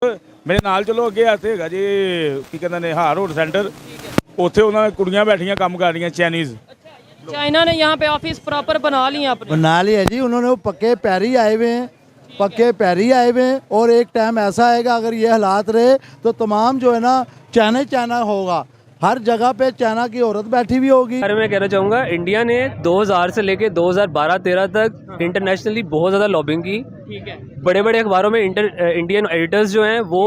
ਮੇਰੇ ਨਾਲ ਚਲੋ ਅੱਗੇ ਆਤੇ ਹੈਗਾ ਜੀ ਕੀ ਕਹਿੰਦੇ ਨੇ ਹਾਰ ਰੋਡ ਸੈਂਟਰ ਉੱਥੇ ਉਹਨਾਂ ਨੇ ਕੁੜੀਆਂ ਬੈਠੀਆਂ ਕੰਮ ਕਰ ਰਹੀਆਂ ਚਾਈनीज। चाइना ने यहाँ पे ऑफिस प्रॉपर बना लिया आपने? बना लिया जी उन्होंने, वो पक्के पैरी आए हुए हैं, पक्के पैरी आए हुए हैं। और एक टाइम ऐसा आएगा अगर ये हालात रहे तो तमाम जो है ना चाइना ही चाइना होगा, हर जगह पे चाइना की औरत बैठी हुई होगी। अरे मैं कहना चाहूँगा इंडिया ने 2000 से लेके 2012-13 तक इंटरनेशनली बहुत ज़्यादा लॉबिंग की। ठीक है। बड़े बड़े अखबारों में इंडियन एडिटर्स जो हैं वो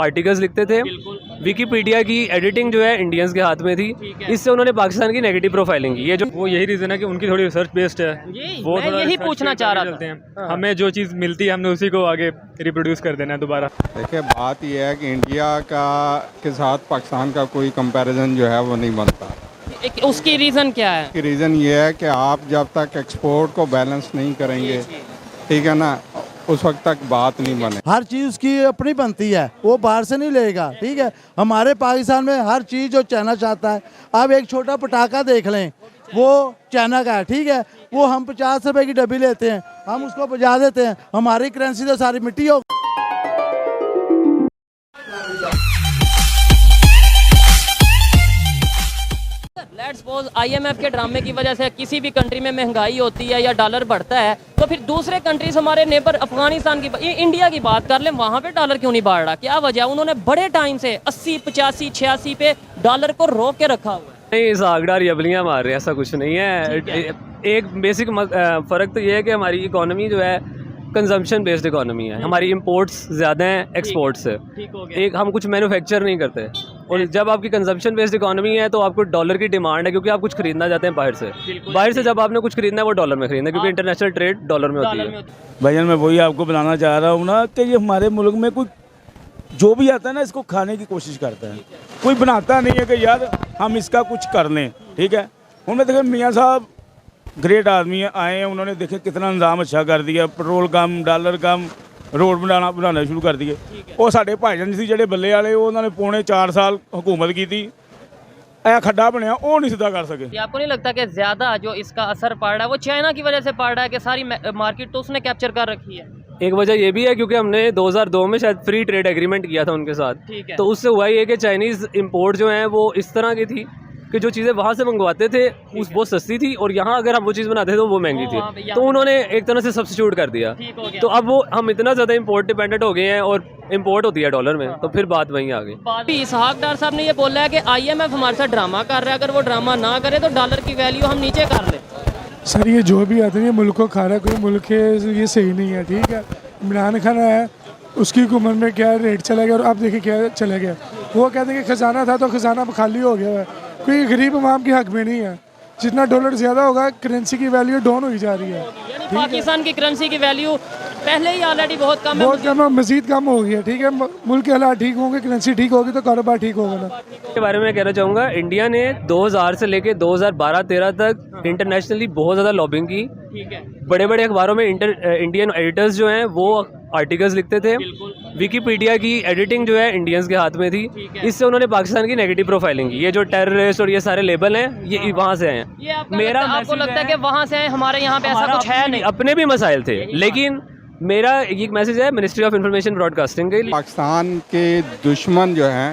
आर्टिकल्स लिखते थे। विकीपीडिया की एडिटिंग जो है इंडियंस के हाथ में थी। इससे उन्होंने पाकिस्तान की नेगेटिव प्रोफाइलिंग की। ये जो वो यही रीज़न है कि उनकी थोड़ी रिसर्च बेस्ड है, वो मैं थोड़ा यही research पूछना पे चाह रहा चलते था। हैं। हमें जो चीज़ मिलती है हमने उसी को आगे रिप्रोड्यूस कर देना है दोबारा। देखिए बात यह है कि इंडिया का के साथ पाकिस्तान का कोई कंपैरिजन जो है वो नहीं बनता। उसकी रीज़न क्या है? कि रीज़न ये है कि आप जब तक एक्सपोर्ट को बैलेंस नहीं करेंगे, ठीक है ना, उस वक्त तक बात नहीं बने। हर चीज़ उसकी अपनी बनती है, वो बाहर से नहीं लेगा। ठीक है, हमारे पाकिस्तान में हर चीज़ जो चाइना चाहता है, अब एक छोटा पटाखा देख लें, वो चाइना का है। ठीक है, वो हम 50 रुपए की डब्बी लेते हैं, हम उसको बजा देते हैं, हमारी करेंसी तो सारी मिट्टी हो। लेट्स सपोज IMF के ड्रामे की वजह से किसी भी कंट्री में महंगाई होती है या डॉलर बढ़ता है, तो फिर दूसरे कंट्रीज हमारे नेबर अफगानिस्तान की इंडिया की बात कर लें, वहाँ पे डॉलर क्यों नहीं बढ़ रहा? क्या वजह? उन्होंने बड़े टाइम से 80, 85, 86 पे डॉलर को रोक के रखा हुआ है। नहीं सागडार यबलियाँ मार रहे हैं, ऐसा कुछ नहीं है। एक बेसिक फ़र्क तो ये है कि हमारी इकोनॉमी जो है कंजम्पशन बेस्ड इकोनॉमी है। हमारी इंपोर्ट्स ज़्यादा हैं एक्सपोर्ट्स से। एक हम कुछ मैन्युफैक्चर नहीं करते। और जब आपकी कंजम्पशन बेस्ड इकोनॉमी है तो आपको डॉलर की डिमांड है, क्योंकि आप कुछ खरीदना चाहते हैं बाहर से। बाहर से जब आपने कुछ खरीदना है वो डॉलर में खरीदना है, क्योंकि इंटरनेशनल ट्रेड डॉलर में होती है। भैया मैं वही आपको बताना चाह रहा हूँ ना कि ये हमारे मुल्क में कोई जो भी आता है ना इसको खाने की कोशिश करता है, कोई बनाता नहीं है कि यार हम इसका कुछ कर लें। ठीक है, उनमें देखे मियाँ साहब ग्रेट आदमी आए हैं, उन्होंने देखे कितना निज़ाम अच्छा कर दिया, पेट्रोल कम, डॉलर कम, रोड बनाना शुरू कर दिए। ਉਹ ਸਾਡੇ ਭਾਈਜਾਨ ਸੀ ਜਿਹੜੇ ਬੱਲੇ ਵਾਲੇ, ਉਹਨਾਂ ਨੇ ਪੌਣੇ 4 ਸਾਲ हुकूमत की थी, ਇਹ खड्डा बनया ਉਹ नहीं सीधा कर सके। आपको नहीं लगता कि ज़्यादा जो इसका असर पड़ रहा है वो चाइना की वजह से पड़ रहा है कि सारी मार्केट तो उसने कैप्चर कर रखी है? एक वजह ये भी है क्योंकि हमने 2002 में शायद फ्री ट्रेड एग्रीमेंट किया था उनके साथ। ठीक है। तो उससे हुआ ये कि चाइनीज़ इंपोर्ट जो है वो इस तरह की थी कि जो चीज़ें वहाँ से मंगवाते थे उस वो सस्ती थी, और यहाँ अगर हम वो चीज़ बनाते थे तो वो महंगी थी। तो उन्होंने एक तरह से सब्स्टिट्यूट कर दिया। तो अब वो हम इतना ज़्यादा इंपोर्ट डिपेंडेंट हो गए हैं, और इंपोर्ट होती है डॉलर में, तो फिर बात वहीं आ गई। इसहाक डार साहब ने ये बोला है कि IMF हमारे साथ ड्रामा कर रहा है, अगर वो ड्रामा ना करे तो डॉलर की वैल्यू हम नीचे कर लें। सर ये जो भी आता है ये मुल्क को खा रहा है, कोई मुल्क के ये सही नहीं है। ठीक है, इमरान खान है, उसकी हुकूमत में क्या रेट चला गया, और अब देखिए क्या चला गया। वो कहते हैं कि खजाना था तो खजाना खाली हो गया है, कोई गरीब अवाम के हक में नहीं है। जितना डॉलर ज़्यादा होगा करेंसी की वैल्यू डाउन हुई जा रही है। यानी पाकिस्तान की करेंसी की वैल्यू पहले ही ऑलरेडी बहुत कम है, बहुत कम है, मज़ीद कम हो गई है। ठीक है, मुल्क के हालात ठीक होंगे, करेंसी ठीक होगी तो कारोबार ठीक होगा ना। के बारे में कहना चाहूँगा इंडिया ने 2000 से लेके 2012-13 तक इंटरनेशनली बहुत ज़्यादा लॉबिंग की। ठीक है। बड़े बड़े अखबारों में इंडियन एडिटर्स जो हैं वो आर्टिकल्स लिखते थे। विकीपीडिया की एडिटिंग जो है इंडियंस के हाथ में थी। इससे उन्होंने पाकिस्तान की नेगेटिव प्रोफाइलिंग की। ये जो टेररिस्ट और ये सारे लेबल हैं ये वहाँ से आए ये हैं। आपको लगता है कि वहाँ से हमारे यहाँ पे ऐसा कुछ है नहीं? अपने भी मसाइल थे, लेकिन मेरा ये मैसेज है मिनिस्ट्री ऑफ इंफॉर्मेशन ब्रॉडकास्टिंग के लिए। पाकिस्तान के दुश्मन जो हैं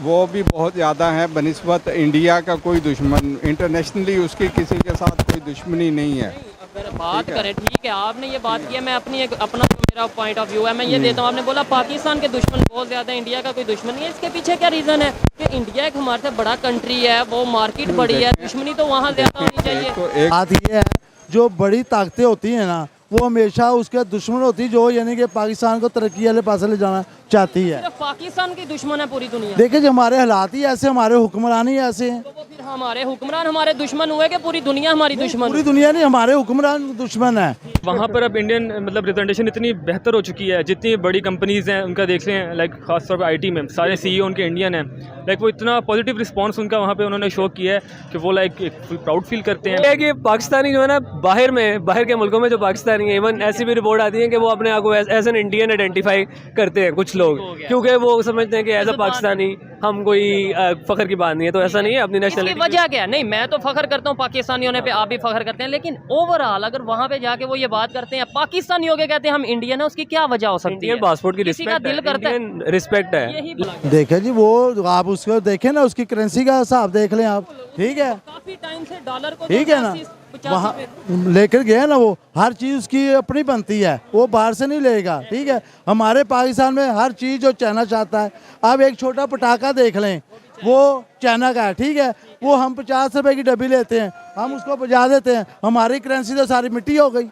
वो भी बहुत ज़्यादा हैं बनिस्बत इंडिया का। कोई दुश्मन इंटरनेशनली उसकी किसी के साथ कोई दुश्मनी नहीं है। अगर बात करें, ठीक है आपने ये बात की है, मैं अपनी एक अपना मेरा पॉइंट ऑफ व्यू है मैं ये देता हूँ। आपने बोला पाकिस्तान के दुश्मन बहुत ज़्यादा है, इंडिया का कोई दुश्मन नहीं है। इसके पीछे क्या रीज़न है कि इंडिया एक हमारे से बड़ा कंट्री है, वो मार्केट बड़ी है, दुश्मनी तो वहाँ ज़्यादा होनी चाहिए। तो एक बात ये है, जो बड़ी ताकतें होती हैं ना वो हमेशा उसके दुश्मन होती है, जो यानी कि पाकिस्तान को तरक्की वाले पास ले जाना चाहती है। सिर्फ पाकिस्तान की दुश्मन है पूरी दुनिया? देखिए जो हमारे हालात ही ऐसे, हमारे हुक्मरान ही ऐसे हैं। तो वो फिर हमारे हुक्मरान हमारे दुश्मन हुए कि पूरी दुनिया हमारी दुश्मन? पूरी दुनिया नहीं, हमारे हुक्मरान दुश्मन है। वहाँ पर अब इंडियन मतलब रिप्रेजेंटेशन इतनी बेहतर हो चुकी है, जितनी बड़ी कंपनीज़ हैं उनका देख लें, लाइक खासतौर पर IT में सारे CEO उनके इंडियन हैं। लाइक वो इतना पॉजिटिव रिस्पांस उनका वहाँ पे उन्होंने शो किया है कि वो लाइक प्राउड फील करते हैं। ये है कि पाकिस्तानी जो है ना बाहर के मुल्कों में जो पाकिस्तानी है, इवन ऐसी भी रिपोर्ट आती है कि वो अपने आप को एज एन इंडियन आइडेंटिफाई करते हैं कुछ लोग, क्योंकि वो समझते हैं कि एज अ पाकिस्तानी हम कोई फ़ख्र की बात नहीं है, तो ऐसा नहीं है अपनी इसकी नेशनलिटी वजह क्या है? नहीं, मैं तो फखर करता हूँ पाकिस्तानी होने पे, आप भी फखर करते हैं, लेकिन ओवरऑल अगर वहाँ पे जाके वो ये बात करते हैं पाकिस्तानी हो के कहते हैं हम इंडियन है, उसकी क्या वजह हो सकती है? इंडियन पासपोर्ट की किसी का रिस्पेक्ट दिल है, करता है इंडियन रिस्पेक्ट है। यही बात। देखे जी, वो आप उसको देखें ना, उसकी करेंसी का हिसाब देख लें आप, ठीक है, काफी टाइम से डॉलर को ठीक है ना, 85 वहाँ पे- लेकर गए ना, वो हर चीज़ उसकी अपनी बनती है, वो बाहर से नहीं लेगा, ठीक है। हमारे पाकिस्तान में हर चीज़ जो चाइना चाहता है, आप एक छोटा पटाखा देख लें, वो चाइना का है, ठीक है, वो हम 50 रुपए की डब्बी लेते हैं, हम उसको बजा देते हैं, हमारी करेंसी तो सारी मिट्टी हो गई,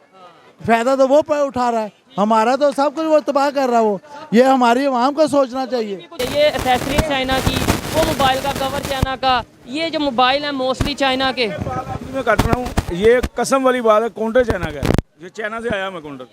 फायदा तो वो उठा रहा है, हमारा तो सब कुछ वो तबाह कर रहा है। वो ये हमारी आवाम को सोचना चाहिए। ये एक्सेसरीज चाइना की, वो मोबाइल का कवर चाइना का, ये जो मोबाइल है मोस्टली चाइना के। मैं काट रहा हूँ, ये कसम वाली बात है, काउंटर चाइना का है, ये चाइना से आया मैं काउंटर।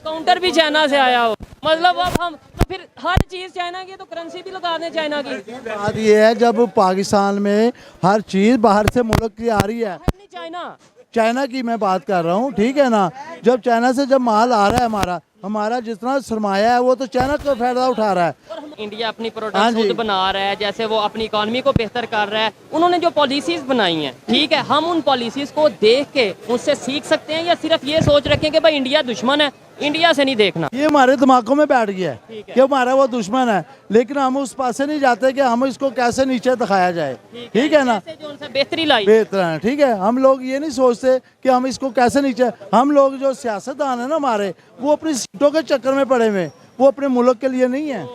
काउंटर भी चाइना से आया हो, मतलब अब हम तो फिर हर चीज़ चाइना की, तो करेंसी भी लगा दें चाइना की। बात ये है, जब पाकिस्तान में हर चीज़ बाहर से मुल्क की आ रही है, नहीं चाइना, चाइना की मैं बात कर रहा हूँ, ठीक है ना, जब चाइना से जब माल आ रहा है, हमारा जितना सरमाया है वो तो चाइना का फायदा उठा रहा है। इंडिया अपनी हाँ प्रोडक्ट जी। खुद बना रहा है, जैसे वो अपनी इकोनॉमी को बेहतर कर रहा है, उन्होंने जो पॉलिसीज बनाई हैं, ठीक है, हम उन पॉलिसीज को देख के उससे सीख सकते हैं, या सिर्फ ये सोच रखें कि भाई इंडिया दुश्मन है, इंडिया से नहीं देखना? ये हमारे दिमागों में बैठ गया है कि हमारा वो दुश्मन है, लेकिन हम उस पास से नहीं जाते कि हम इसको कैसे नीचे दिखाया जाए, ठीक है ना, जैसे जो उनसे बेहतरी लाई। बेहतर है, ठीक है। हम लोग ये नहीं सोचते कि हम इसको कैसे नीचे, हम लोग जो सियासतदान है ना हमारे, वो अपनी सीटों के चक्कर में पड़े हुए, वो अपने मुल्क के लिए नहीं है।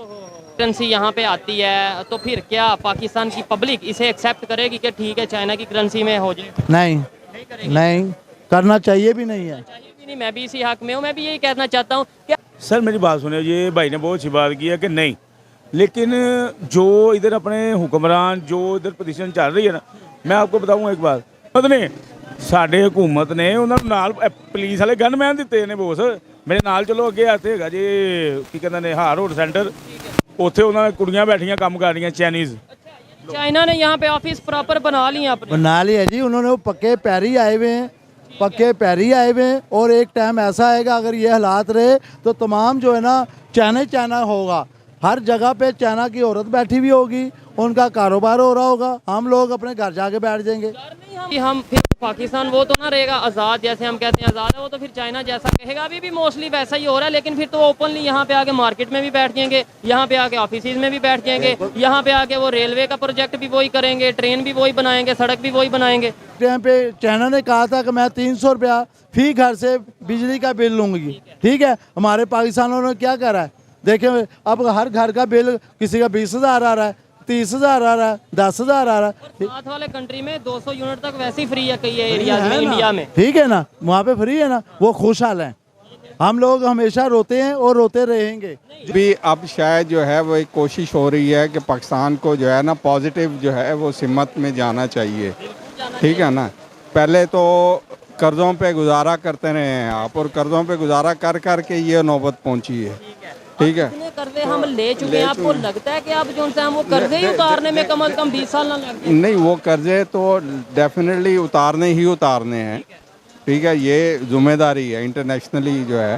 करेंसी यहाँ पे आती है, तो फिर क्या पाकिस्तान की पब्लिक इसे एक्सेप्ट करेगी कि ठीक है चाइना की करेंसी में हो जाए? नहीं करना चाहिए भी नहीं है। चाहिए भी नहीं, मैं भी इसी हक में हूँ, मैं भी यही कहना चाहता हूँ कि सर मेरी बात सुनिए, ये भाई ने बहुत अच्छी बात की है कि नहीं, लेकिन जो इधर अपने हुक्मरान, जो इधर पोजीशन चल रही है ना, मैं आपको बताऊँ एक बात, पता नहीं ਸਾਡੇ ਹਕੂਮਤ ਨੇ ਉਹਨਾਂ ਨੂੰ ਨਾਲ ਪੁਲਿਸ ਵਾਲੇ ਗਨਮੈਨ ਦਿੱਤੇ ਨੇ ਬੋਸ, ਮੇਰੇ ਨਾਲ ਚਲੋ ਅੱਗੇ ਆਤੇ ਹੈਗਾ ਜੀ, ਕੀ ਕਹਿੰਦੇ ਨੇ ਹਾਰ ਰੋਡ ਸੈਂਟਰ, ਉੱਥੇ ਉਹਨਾਂ ਨੇ ਕੁੜੀਆਂ ਬੈਠੀਆਂ ਕੰਮ ਕਰ ਰਹੀਆਂ ਚਾਈਨੀਜ਼। चाइना ने यहाँ पे ऑफिस प्रॉपर बना लिए अपने। बना लिया जी उन्होंने, वो पक्के पैरी आए हुए हैं, पक्के पैरी आए हुए हैं, और एक टाइम ऐसा आएगा अगर ये हालात रहे तो तमाम जो है ना चाइना होगा, हर जगह पे चाइना की औरत बैठी हुई होगी, उनका कारोबार हो रहा होगा, हम लोग अपने घर जाके बैठ जाएंगे। कि हम फिर पाकिस्तान वो तो ना रहेगा आज़ाद, जैसे हम कहते हैं आज़ाद है, वो तो फिर चाइना जैसा कहेगा। अभी भी मोस्टली वैसा ही हो रहा है, लेकिन फिर तो ओपनली यहाँ पे आके मार्केट में भी बैठ जाएंगे, यहाँ पे आके ऑफिस में भी बैठ जाएंगे, यहाँ पे आके वो रेलवे का प्रोजेक्ट भी वही करेंगे, ट्रेन भी वही बनाएंगे, सड़क भी वही बनाएंगे। टाइम पे चाइना ने कहा था कि मैं 300 रुपया फी घर से बिजली का बिल लूँगी, ठीक है, हमारे पाकिस्तानों ने क्या करा है, देखें अब हर घर का बिल किसी का 20,000 आ रहा है, 30,000 आ रहा है, 10,000 आ रहा है। साथ वाले कंट्री में 200 यूनिट तक वैसे ही फ्री है कई एरियाज में, इंडिया में, ठीक है ना, वहाँ पे फ्री है ना, वो खुशहाल हैं। हम लोग हमेशा रोते हैं और रोते रहेंगे। भी अब शायद जो है वो एक कोशिश हो रही है कि पाकिस्तान को जो है ना पॉजिटिव जो है वो सिमत में जाना चाहिए, ठीक है ना। पहले तो कर्ज़ों पे गुजारा करते रहे हैं आप, और कर्ज़ों पे गुजारा कर कर के ये नौबत पहुंची है, ठीक है। कितने कर्जे हम ले चुके हैं, आपको लगता है कि अब जो हम वो कर्जे ही उतारने में कम से कम 20 साल ना लग जाए? नहीं, वो कर्जे तो डेफिनेटली उतारने हैं, ठीक है, ये जिम्मेदारी है इंटरनेशनली जो है